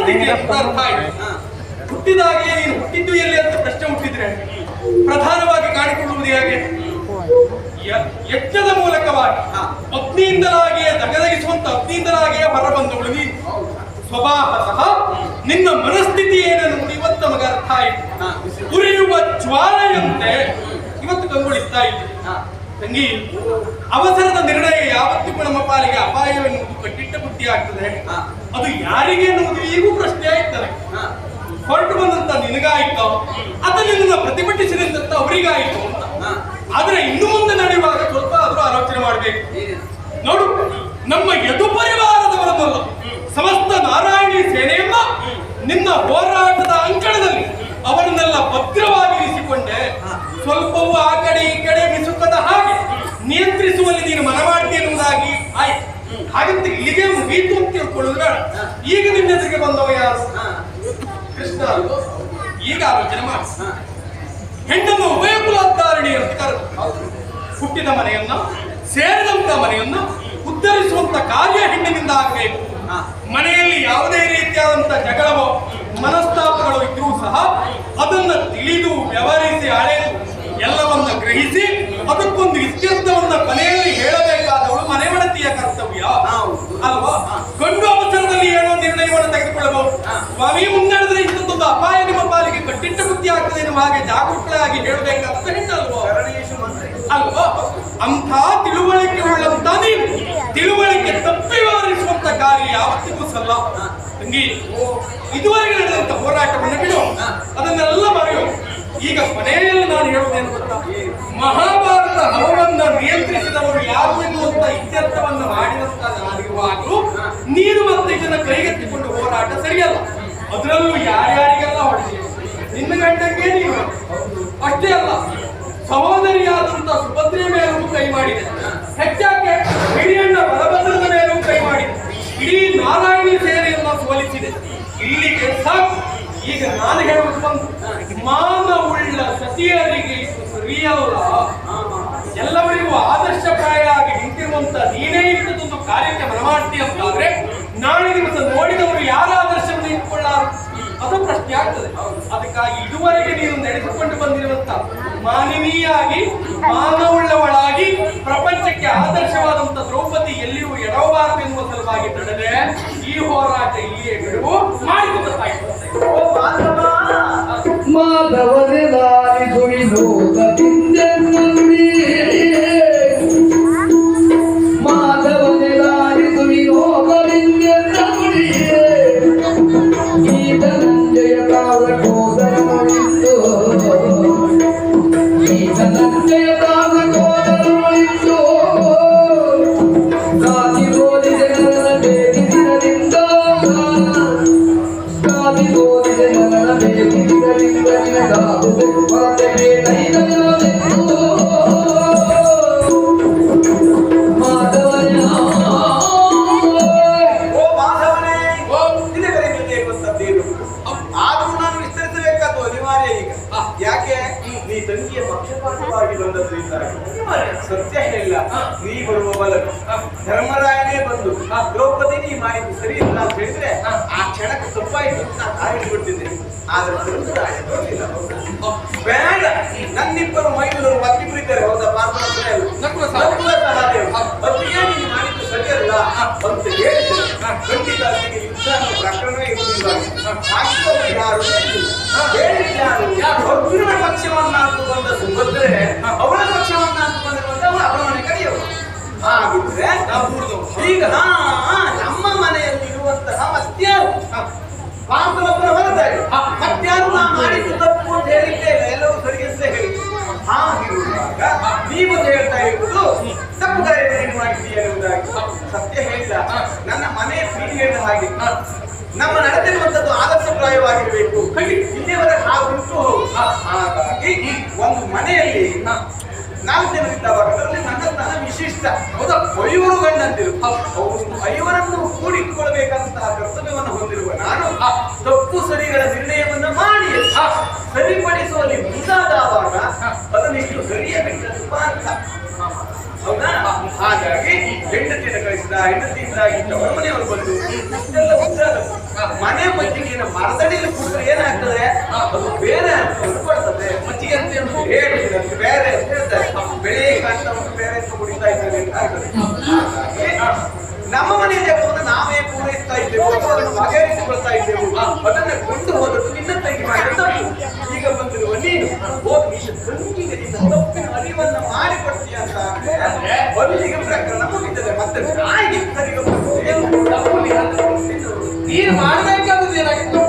ಮನಸ್ಥಿತಿ ಅಂತ ಅರ್ಥ ಆಯ್ತು. ಹುಟ್ಟಿದಾಗೆ ನೀನು ಹುಟ್ಟಿದ್ದು ಎಲ್ಲಿ ಅಂತ ಪ್ರಶ್ನೆ ಹುಟ್ಟಿದ್ರೆ ಪ್ರಧಾನವಾಗಿ ಕಾಣಿಕೊಳ್ಳುವುದು ಹೇಗೆ? ಯಜ್ಞದ ಮೂಲಕವಾಗಿ ಅಗ್ನಿಯಿಂದಲಾಗಿಯೇ ದಗದಗಿಸುವಂತ ಅಗ್ನಿಯಿಂದಲಾಗಿಯೇ ಹೊರಬಂದವಳು ನೀನು. ಸ್ವಭಾವತಃ ನಿನ್ನ ಮನಸ್ಥಿತಿ ಏನೆನ್ನುವುದು ಇವತ್ತು ನಮಗೆ ಅರ್ಥ ಆಯಿತು. ಉರಿಯುವ ಜ್ವಾಲೆಯಂತೆ ಇವತ್ತು ಕಂಗೊಳಿಸ್ತಾ ಇತ್ತು. ತಂಗಿ, ಅವಸರದ ನಿರ್ಣಯ ಯಾವತ್ತಿಗೂ ನಮ್ಮ ಪಾಲಿಗೆ ಅಪಾಯವೆನ್ನುವುದು ಕಟ್ಟಿಟ್ಟ ಬುದ್ಧಿ ಆಗ್ತದೆ. ಅದು ಯಾರಿಗೆ ಎನ್ನುವುದು ಈಗೂ ಪ್ರಶ್ನೆ ಆಯ್ತದೆ. ಹೊರಟು ಬಂದಂತ ನಿನಗಾಯ್ತು ಅಥವಾ ನಿನ್ನ ಪ್ರತಿಭಟಿಸಿದಂತ ಅವರಿಗಾಯ್ತು ಅಂತ. ಆದ್ರೆ ಇನ್ನು ಮುಂದೆ ನಡೆಯುವಾಗ ಸ್ವಲ್ಪ ಆದ್ರೂ ಆಲೋಚನೆ ಮಾಡಬೇಕು. ನೋಡು, ನಮ್ಮ ಯದು ಪರಿವಾರದವರನ್ನಲ್ಲ, ಸಮಸ್ತ ನಾರಾಯಣಿ ಸೇನೆಯನ್ನ ನಿನ್ನ ಹೋರಾಟದ ಅಂಕಣದಲ್ಲಿ ಅವರನ್ನೆಲ್ಲ ಭದ್ರವಾಗಿರಿಸಿಕೊಂಡೆ. ಸ್ವಲ್ಪವೂ ಆ ಕಡೆ ಈ ಕಡೆ ಮಿಸುಕದ ಹಾಗೆ ನಿಯಂತ್ರಿಸುವಲ್ಲಿ ನೀನು ಮನಮಾಡ್ತಿ ಎನ್ನುವುದಾಗಿ ಆಯ್ತು. ಹಾಗಂತ ಇಲ್ಲಿಗೆ ಮುಗೀತು ಅಂತ ತಿಳ್ಕೊಳ್ಳುದು. ಈಗ ನಿನ್ನ ಎದುರಿಗೆ ಬಂದವ ಯಾರು? ಕೃಷ್ಣ. ಈಗ ಆಲೋಚನೆ ಮಾಡಿ. ಹೆಣ್ಣನ್ನು ಉಭಯಕುಲಾಧಾರಣಿ ಅಂತ ಕರೆದು ಹುಟ್ಟಿದ ಮನೆಯನ್ನ, ಸೇರಿದಂತ ಮನೆಯನ್ನ ಉದ್ಧರಿಸುವಂತ ಕಾರ್ಯ ಹೆಣ್ಣಿನಿಂದ ಆಗಬೇಕು. ಮನೆಯಲ್ಲಿ ಯಾವುದೇ ರೀತಿಯಾದಂತ ಜಗಳವೋ ಮನಸ್ತಾಪಗಳು ಇದ್ರೂ ಸಹ ಅದನ್ನ ತಿಳಿದು ವ್ಯವಹರಿಸಿ ಅಳೆದು ಎಲ್ಲವನ್ನ ಗ್ರಹಿಸಿ ಅದಕ್ಕೊಂದು ಇತ್ಯರ್ಥವನ್ನ ಮನೆಯಲ್ಲಿ ಹೇಳಬೇಕಾದವಳು ಮನೆ ಒಡತಿಯ ಕರ್ತವ್ಯ ಅಲ್ವಾ? ಗಂಡು ಅವಸರದಲ್ಲಿ ಏನೋ ನಿರ್ಣಯವನ್ನು ತೆಗೆದುಕೊಳ್ಳಬಹುದು. ಸ್ವಾಮಿ ಮುನ್ನಡೆದ್ರೆ ಇಂಥದ್ದೊಂದು ಅಪಾಯ ನಿಮ್ಮ ಪಾಲಿಗೆ ಕಟ್ಟಿಟ್ಟ ಬುದ್ಧಿ ಆಗ್ತದೆ ಎನ್ನುವ ಹಾಗೆ ಜಾಗರೂಕರಾಗಿ ಹೇಳಬೇಕಾದ ಹೆಣ್ಣಲ್ವಾ ಅಲ್ವಾ? ಅಂಥ ತಿಳುವಳಿಕೆ ಉಳ್ಳಂತ ನೀನು ತಿಳುವಳಿಕೆ ತಪ್ಪಿ ವ್ಯವಹರಿಸುವಂತ ಕಾರ್ಯ ಯಾವತ್ತಿಗೂ ಸಲ್ಲ. ತಂಗಿ, ಇದುವರೆಗೆ ನಡೆದಂತ ಹೋರಾಟವನ್ನು ಬಿಡು, ಅದನ್ನೆಲ್ಲ ಮರೆಯೋ. ಈಗ ಮನೆಯಲ್ಲಿ ನಾನು ಹೇಳುವುದೇನು ಗೊತ್ತಾ? ಮಹಾಭಾರತ ಹವವನ್ನ ನಿಯಂತ್ರಿಸಿದವರು ಯಾರು ಎನ್ನುವಂತ ಇತ್ಯರ್ಥವನ್ನು ಮಾಡಿದಂತ ನಾನಿರುವಾಗಲೂ ನೀನು ಮತ್ತೆ ಇದನ್ನ ಕೈಗೆತ್ತಿಕೊಂಡು ಹೋರಾಟ ಸರಿಯಲ್ಲ. ಅದರಲ್ಲೂ ಯಾರ್ಯಾರಿಗೆಲ್ಲ ಹೊಡೆದಿ, ನಿನ್ನ ಗಂಡಕ್ಕೆ ನೀನು ಅಷ್ಟೇ ಅಲ್ಲ, ಸಹೋದರಿಯಾದಂತ ಸುಭದ್ರೆಯ ಮೇಲೂ ಕೈ ಮಾಡಿದೆ. ಹೆಚ್ಚಾಕೆ ಹಿರಿಯಣ್ಣ ಬಲಭದ್ರದ ಮೇಲೂ ಕೈ ಮಾಡಿದೆ. ಇಡೀ ನಾರಾಯಣಿ ಸೇನೆಯನ್ನ ಸೋಲಿಸಿದೆ. ಇಲ್ಲಿಗೆ ಸಾಕು. ಈಗ ನಾನು ಹೇಳುವುದು ಬಂದು, ಮಾನವುಳ್ಳ ಸತಿಯರಿಗೆ ಸರಿಯಲ್ಲ. ಎಲ್ಲವರಿಗೂ ಆದರ್ಶಪ್ರಾಯವಾಗಿ ನಿಂತಿರುವಂತ ನೀನೇ ಇಂಥದ್ದೊಂದು ಕಾರ್ಯಕ್ಕೆ ಮನಮಾಡ್ತಿ ಅಂತಾದ್ರೆ ನಾಳೆ ದಿವಸ ನೋಡಿದವರು ಯಾರ ಆದರ್ಶವನ್ನು ಇಟ್ಕೊಳ್ಳಾರು? ಅದು ಪ್ರಶ್ನೆ ಆಗ್ತದೆ. ಅದಕ್ಕಾಗಿ ಇದುವರೆಗೆ ನೀನು ನಡೆಸಿಕೊಂಡು ಬಂದಿರುವಂತ ಮಾನವೀಯಾಗಿ ಮಾನವುಳ್ಳವಳಾಗಿ ಪ್ರಪಂಚಕ್ಕೆ ಆದರ್ಶವಾದಂತ ದ್ರೌಪದಿ ಎಲ್ಲಿಯೂ ಎಡವಬಾರದು ಎನ್ನುವ ಸಲುವಾಗಿ ನಡೆದೆ ಈ ಹೋರಾಟ ಇಲ್ಲಿಯೇ ಬಿಡುವು ಮಾಡಿಕೊಳ್ಳುತ್ತಾಯಿತು. ಮಾಧವನೇ ಲಾಲಿಸುವಿದು ಮಾಧವನೇ ಲಾಲಿಸುವಿನೋ ಈ ಧನಂಜಯ ಕಾಲ ಕೋದರ ನೋಡಿತ್ತು, ಈ ಧನಂಜಯ ಕಾಲ ಕೋದರ ನೋಡಿತ್ತು. ಕಾದಿ ಬೋಧಿದೆ ನನ್ನ ಬೇಕಿದಿರಲಿಂದ, ಕಾದಿ ಬೋಧಿದೆ ನನ್ನ ಬೇಕಿದಿರಲಿಂದ ನಿನಗಾದು ಮಾತೆಗೆ ನೈನವಿರಲಿತ್ತು. ಯಾಕೆ ನೀ ತಂಗಿಯ ಪಕ್ಷಪಾತವಾಗಿ ಬಂದದ್ರಿಂದ ಸತ್ಯ ಹೇಳಿಲ್ಲ. ನೀ ಬರುವ ಬಲನು ಧರ್ಮರಾಯನೇ ಬಂದು ದ್ರೌಪದಿ ನೀ ಮಾಡಿದ್ದು ಸರಿ ಇಲ್ಲ ಅಂತ ಹೇಳಿದ್ರೆ ಆ ಕ್ಷಣಕ್ಕೆ ತಪ್ಪಾಯಿತು ಅಂತ ನಾನು ಕಾಯಿಟ್ಬಿಡ್ತಿದ್ದೆ. ಆದ್ರೆ ಧರ್ಮರಾಯ ಬರಲಿಲ್ಲ. ಬೇಡ, ನನ್ನಿಬ್ಬರು ಮೈದೂರು ಮತ್ತಿಬ್ಬರು ಇದ್ದಾರೆ. ಹೌದಾ? ಅತ್ತಿಗೆ ನೀನು ಮಾಡಿದ್ದು ಸರಿಯಲ್ಲ ಅಂತ ಹೇಳಿದ್ರೆ ಖಂಡಿತ ಅಲ್ಲಿಗೆ ಯುದ್ಧ ಪ್ರಕರಣವೇ ಇರುವುದಿಲ್ಲ. ಯಾರು ಅರ್ಜುನ ಪಕ್ಷವನ್ನಾಕು ಬಂದ ಸುಭದ್ರೆ ಅವಳ ಪಕ್ಷವನ್ನಾಕು ಬಂದಿರುವಂತ ಅವಳ ಅವನ ಕರೆಯುವರು. ಹಾಗಿದ್ರೆ ಈಗ ನಮ್ಮ ಮನೆಯಲ್ಲಿ ಇರುವಂತಹ ಮತ್ಯಾರು ಪಾತ್ರವೊಬ್ಬರ ಹೊರತಾರೆ, ಮತ್ಯಾರು ನಾ ಮಾಡಿದ್ದು ತಪ್ಪು ಅಂತ ಹೇಳಿದ್ದೇವೆ, ಎಲ್ಲವೂ ಸರಿ ಅಂತ ಹೇಳಿ. ಹಾಗಿರುವಾಗ ನೀವು ಹೇಳ್ತಾ ಇರುವುದು ತಪ್ಪು ಕಾರ್ಯವನ್ನು ಮಾಡಿದ್ದೀಯ ಎನ್ನುವುದಾಗಿ. ಸತ್ಯ ಹೇಳಿದ ನನ್ನ ಮನೆ ಪೀಳಿಗೆಯ ಹಾಗೆ ನಮ್ಮ ನಡೆದಿರುವಂತದ್ದು ಆದರ್ಶಪ್ರಾಯವಾಗಿರಬೇಕು. ಇಲ್ಲಿಯವರೆಗೆ ಹಾಗುಂಟು. ಹಾಗಾಗಿ ಒಂದು ಮನೆಯಲ್ಲಿ 4 ಜನರಿದ್ದಾಗ ಅದರಲ್ಲಿ ನನ್ನ ಸ್ಥಾನ ವಿಶಿಷ್ಟ. ಹೌದಾ? 5 ಗಂಡಂದಿರು, ಅವರು 5ರನ್ನು ಕೂಡಿಕೊಳ್ಳಬೇಕಂತಹ ಕರ್ತವ್ಯವನ್ನು ಹೊಂದಿರುವ ನಾನು ತಪ್ಪು ಸರಿಗಳ ನಿರ್ಣಯವನ್ನು ಮಾಡಿ ಸರಿಪಡಿಸುವಲ್ಲಿ ಮುಂದಾದವಾಗ ಅದನ್ನಿಷ್ಟು ಸರಿಯ ಬಿಟ್ಟದ್ದು ಅಂತ. ಹೌದಾ? ಹಾಗಾಗಿ ಹೆಂಡತಿಯನ್ನು ಕಳಿಸಿದ, ಹೆಂಡತಿಯಿಂದಾಗಿ ತವರ ಮನೆಯವರು ಬಂದು ಎಲ್ಲ ಉದ್ದಾರ ಮನೆ ಮಜ್ಜಿಗೆಯನ್ನು ಮರದಡಿಯಲ್ಲಿ ಕುಡಿದ್ರೆ ಏನಾಗ್ತದೆ, ಅದು ಬೇರೆ ಕೊಡ್ತದೆ. ಮಜ್ಜಿಗೆ ಅಂತ ಹೇಳುದಿಲ್ಲ, ಬೇರೆ ಅಂತ ಹೇಳ್ತಾರೆ. ಬೆಳೆ ಕಾಣ್ತಾ ಬೇರೆ ಅಂತ ಕುಡಿತಾ ಇದ್ದಾರೆ ಅಂತ ಆಗ್ತದೆ. ನಮ್ಮ ಮನೆಯ ಜಗವನ್ನು ನಾವೇ ಪೂರೈಸ್ತಾ ಇದ್ದೇವೆ, ಅದನ್ನು ಬಗೆಹರಿಸಿಕೊಳ್ತಾ ಇದ್ದೇವೆ. ಅದನ್ನ ಕೊಂಡು ಹೋದದ್ದು ನಿನ್ನ ತಂಗಿ ಮಾಡಿದ ತಪ್ಪು. ಈಗ ಬಂದಿರುವ ನೀನು ಹೋಗಿ ತಂಗಿಗೆ ನಿನ್ನ ತಪ್ಪಿನ ಅರಿವನ್ನ ಮಾಡಿಕೊಡ್ತೀಯ ಅಂತ ಅಲ್ಲಿಗೆ ಪ್ರಕರಣ ಮುಗಿತದೆ. ಮತ್ತೆ ನಾಯಿಗೆ ನೀನು ಮಾಡಬೇಕಾಗುದು ಏನಾಗಿತ್ತು?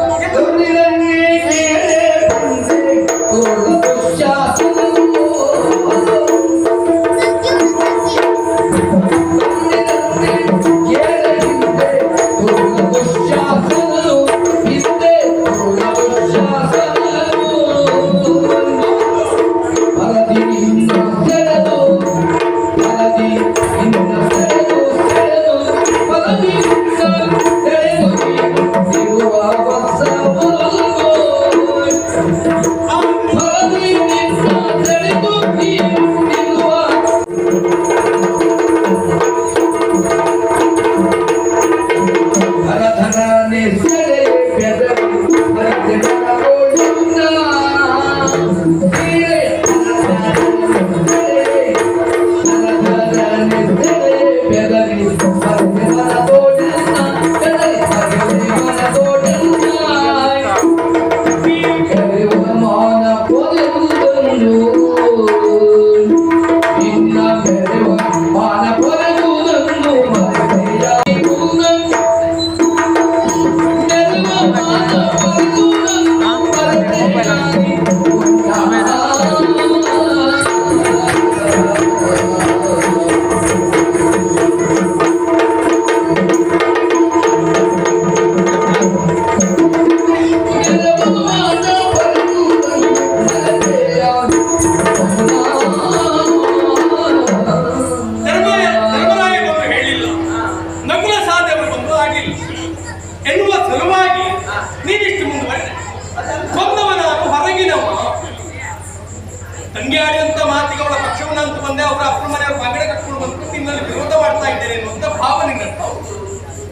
ತಂಗಿ ಆಡಿದಂತ ಮಾತಿಗೆ ಅವಳ ಪಕ್ಷವನ್ನ ಅಂತ ಬಂದೆ, ಅವರ ಅಪ್ಪನ ಮನೆಯವರು ಬಾಗಡೆ ಕಟ್ಕೊಂಡು ಬಂದು ನಿನ್ನಲ್ಲಿ ವಿರೋಧ ಮಾಡ್ತಾ ಇದ್ದೇನೆ ಎನ್ನುವಂತ ಭಾವನೆ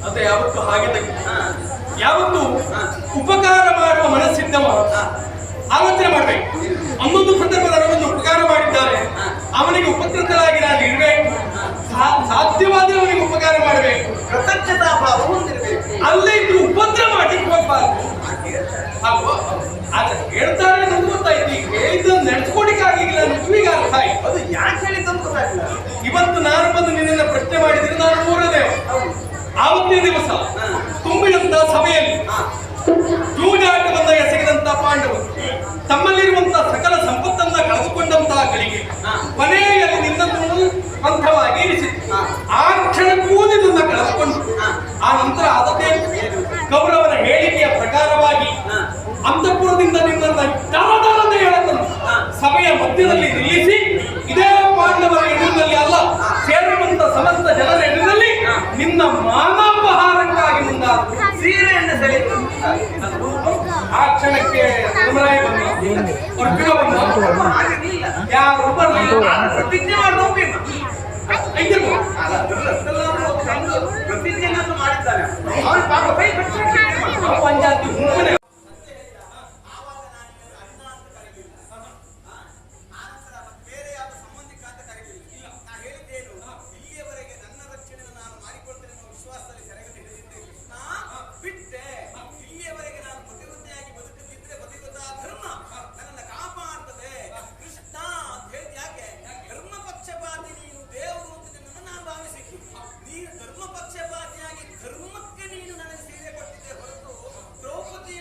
ಅದು ಯಾವತ್ತು ಹಾಗೆ ತೆಗೆದು ಯಾವತ್ತು ಉಪಕಾರ ಮಾಡುವ ಮನಸ್ಸಿದ್ದವ ಆಲೋಚನೆ ಮಾಡ್ಬೇಕು. ಒಂದೊಂದು ಸಂದರ್ಭದಲ್ಲಿ ಒಂದು ಉಪಕಾರ ಮಾಡಿದ್ದಾರೆ, ಅವನಿಗೆ ಉಪಕೃತರಾಗಿ ನಾನು ಇರಬೇಕು, ಸಾಧ್ಯವಾದರೆ ಅವನಿಗೆ ಉಪಕಾರ ಮಾಡಬೇಕು, ಕೃತಜ್ಞತಾ ಭಾವ ಹೊಂದಿರಬೇಕು. ಅಲ್ಲೇ ಇದ್ರು ಉಪದ್ರ ಮಾಡ್ಲಿಕ್ಕೆ ಹೋಗ್ಬಾರ್ದು ಅಲ್ವಾ? ಆದ್ರೆ ಹೇಳ್ತಾರೆ ನಮ್ಗೆ ಗೊತ್ತಾಯ್ತು, ಈಗ ಹೇಳಿದ್ದನ್ನು ನಡೆಸ್ಕೊಡಿಕ್ಕಾಗಿಲ್ಲ ನುಗ್ಗಿಗೆ ಅರ್ಥ ಆಯ್ತು. ಅದು ಯಾಕೆ ಹೇಳಿದ್ದು ಗೊತ್ತಾಗಿಲ್ಲ. ಇವತ್ತು ನಾನು ಬಂದು ನಿನ್ನನ್ನು ಪ್ರಶ್ನೆ ಮಾಡಿದ್ರೆ ನಾನು ಮೂರನೇ ಆವತ್ತೇ ದಿವಸ ತುಂಬಿದಂತ ಸಭೆಯಲ್ಲಿ ಜೂಜಾಟ ಬಂದ ಎಸಗಿದಂತ ಪಾಂಡವರು ತಮ್ಮಲ್ಲಿರುವಂತಹ ಸಕಲ ಸಂಪತ್ತನ್ನ ಕಳೆದುಕೊಂಡಂತಹ ಗಳಿಗೆ ಕೊನೆಯಲ್ಲಿ ನಿನ್ನನ್ನು ಪಂಥವಾಗಿ ಇರಿಸಿತ್ತು. ಆ ಕ್ಷಣಕ್ಕೂ ನಿನ್ನ ಕಳೆದುಕೊಂಡು ಆ ನಂತರ ಅದಕ್ಕೆ ಕೌರವರ ಹೇಳಿಕೆಯ ಪ್ರಕಾರವಾಗಿ ಅಂತಃಪುರದಿಂದ ನಿನ್ನನ್ನು ದಾರದಾರನೆ ಹೇಳತನ್ನು ಸಭೆಯ ಮಧ್ಯದಲ್ಲಿ ನಿಲ್ಲಿಸಿ ಇದೇ ಪಾಂಡವರ ಎದುರಿನಲ್ಲಿ ಅಲ್ಲ, ಸೇರಿರುವಂತ ಸಮಸ್ತ ಜನರ ಎದುರಿನಲ್ಲಿ ನಿನ್ನ ಮಾನಾಪಹಾರಕ್ಕಾಗಿ ಮುಂದಾದ ಸೀರೆಯನ್ನು ಸೆಳೆದು ಆ ಕ್ಷಣಕ್ಕೆ ಧರ್ಮರಾಯ ಬಂದ, ಅರ್ಜುನ ಬಂದ, ಯಾರು ಬರಲಿಲ್ಲ. ಪ್ರತಿಜ್ಞೆ ಮಾಡಿದ ಪ್ರತಿಜ್ಞೆಯನ್ನು ಮಾಡಿದ್ದಾನೆ ಅವನು ಪಾಪ ಕೈ ಬಿಟ್ಟು ಪಂಚಾಯತಿ ಮುಂದೆ ಧರ್ಮ ಪಕ್ಷಪಾತಿಯಾಗಿ ಧರ್ಮಕ್ಕೆ ನೀನು ನನಗೆ ಸೀರೆ ಕೊಟ್ಟಿದ್ದೆ ಹೊರತು ದ್ರೌಪದಿ